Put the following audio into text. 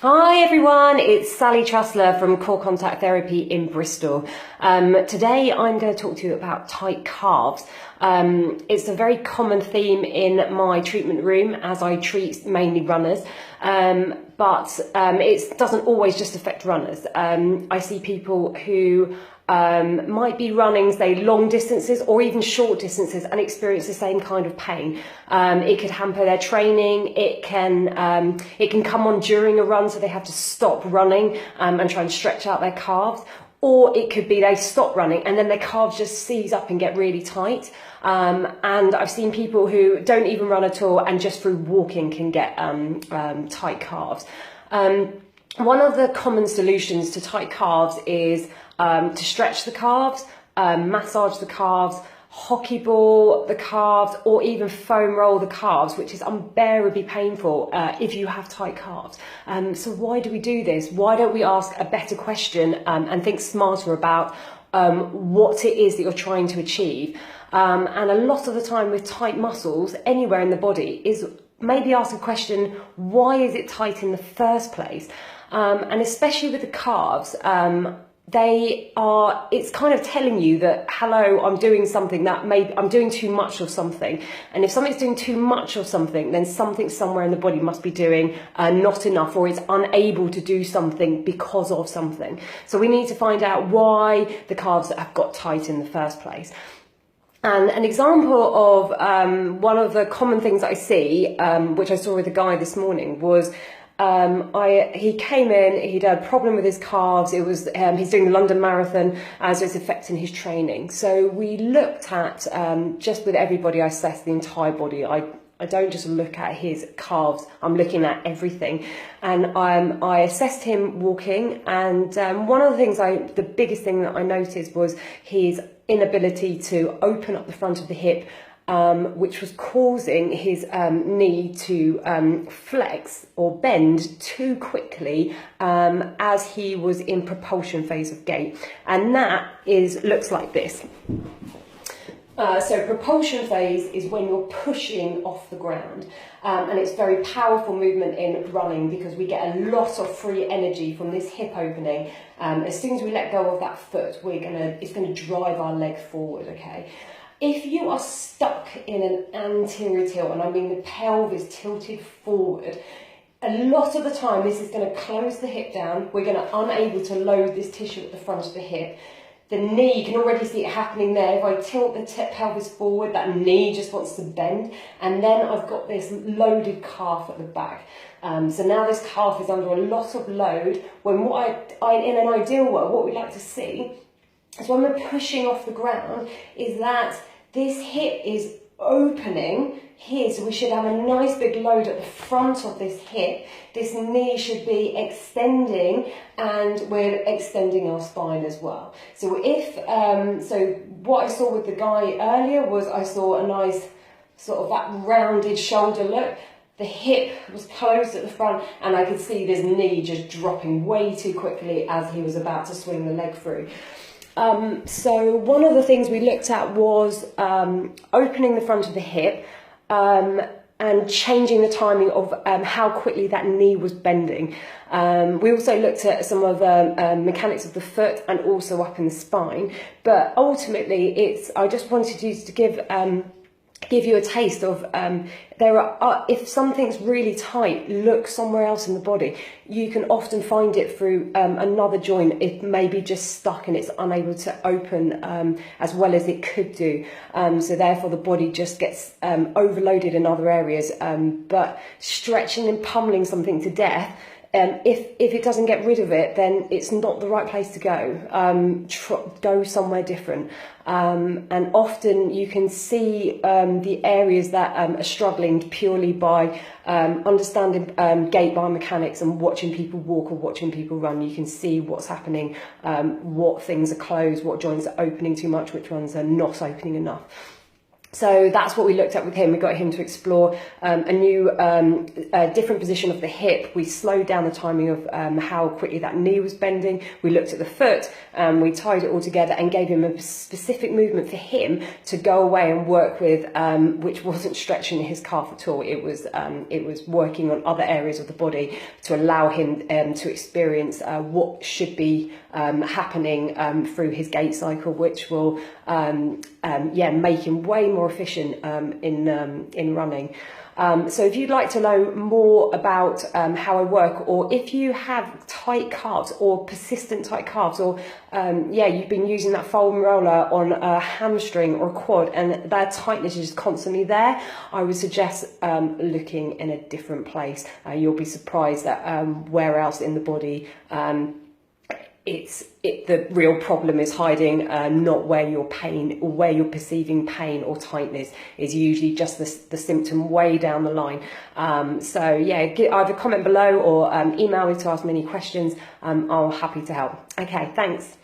Hi everyone, it's Sally Trussler from Core Contact Therapy in Bristol. Today I'm going to talk to you about tight calves. It's a very common theme in my treatment room as I treat mainly runners, but it doesn't always just affect runners. I see people who might be running, say, long distances or even short distances and experience the same kind of pain. It could hamper their training. It can come on during a run, so they have to stop running and try and stretch out their calves. Or it could be they stop running and then their calves just seize up and get really tight. And I've seen people who don't even run at all and just through walking can get tight calves. One of the common solutions to tight calves is to stretch the calves, massage the calves, hockey ball the calves, or even foam roll the calves, which is unbearably painful if you have tight calves. So why do we do this? Why don't we ask a better question and think smarter about what it is that you're trying to achieve? And a lot of the time with tight muscles anywhere in the body is maybe ask a question, why is it tight in the first place? And especially with the calves, it's kind of telling you that, hello, I'm doing something that I'm doing too much of something. And if something's doing too much of something, then something somewhere in the body must be doing not enough, or it's unable to do something because of something. So we need to find out why the calves have got tight in the first place. And an example of one of the common things that I see, which I saw with a guy this morning, was he came in, he'd had a problem with his calves. It was he's doing the London Marathon, so it's affecting his training. So we looked at, just with everybody, I assessed the entire body. I don't just look at his calves, I'm looking at everything. And I assessed him walking, and one of the things, the biggest thing that I noticed was his inability to open up the front of the hip, which was causing his knee to flex or bend too quickly as he was in propulsion phase of gait. And that looks like this. So propulsion phase is when you're pushing off the ground, and it's very powerful movement in running because we get a lot of free energy from this hip opening. As soon as we let go of that foot, it's gonna drive our leg forward, okay? If you are stuck in an anterior tilt, and I mean the pelvis tilted forward, a lot of the time this is going to close the hip down. We're going to unable to load this tissue at the front of the hip. The knee, you can already see it happening there. If I tilt the pelvis forward, that knee just wants to bend. And then I've got this loaded calf at the back. So now this calf is under a lot of load. When in an ideal world, what we'd like to see is when we're pushing off the ground is that this hip is opening here, so we should have a nice big load at the front of this hip. This knee should be extending, and we're extending our spine as well. So so what I saw with the guy earlier was I saw a nice sort of that rounded shoulder look. The hip was closed at the front, and I could see this knee just dropping way too quickly as he was about to swing the leg through. So one of the things we looked at was opening the front of the hip and changing the timing of how quickly that knee was bending. We also looked at some of the mechanics of the foot and also up in the spine. But ultimately, I just wanted to give you a taste of if something's really tight, look somewhere else in the body. You can often find it through another joint. It may be just stuck and it's unable to open as well as it could do. So therefore the body just gets overloaded in other areas. But stretching and pummeling something to death, if it doesn't get rid of it, then it's not the right place to go. Go somewhere different. And often you can see the areas that are struggling purely by understanding gait biomechanics and watching people walk or watching people run. You can see what's happening, what things are closed, what joints are opening too much, which ones are not opening enough. So that's what we looked at with him. We got him to explore a new, different position of the hip. We slowed down the timing of how quickly that knee was bending. We looked at the foot, we tied it all together and gave him a specific movement for him to go away and work with, which wasn't stretching his calf at all. It was working on other areas of the body to allow him to experience what should be happening through his gait cycle, which will make him way more efficient in running. So if you'd like to know more about how I work, or if you have tight calves or persistent tight calves, or you've been using that foam roller on a hamstring or a quad and that tightness is just constantly there, I would suggest looking in a different place. You'll be surprised at where else in the body the real problem is hiding, not where your pain or where you're perceiving pain or tightness is usually just the symptom way down the line. Either comment below or email me to ask me any questions. I'm happy to help. Okay, thanks.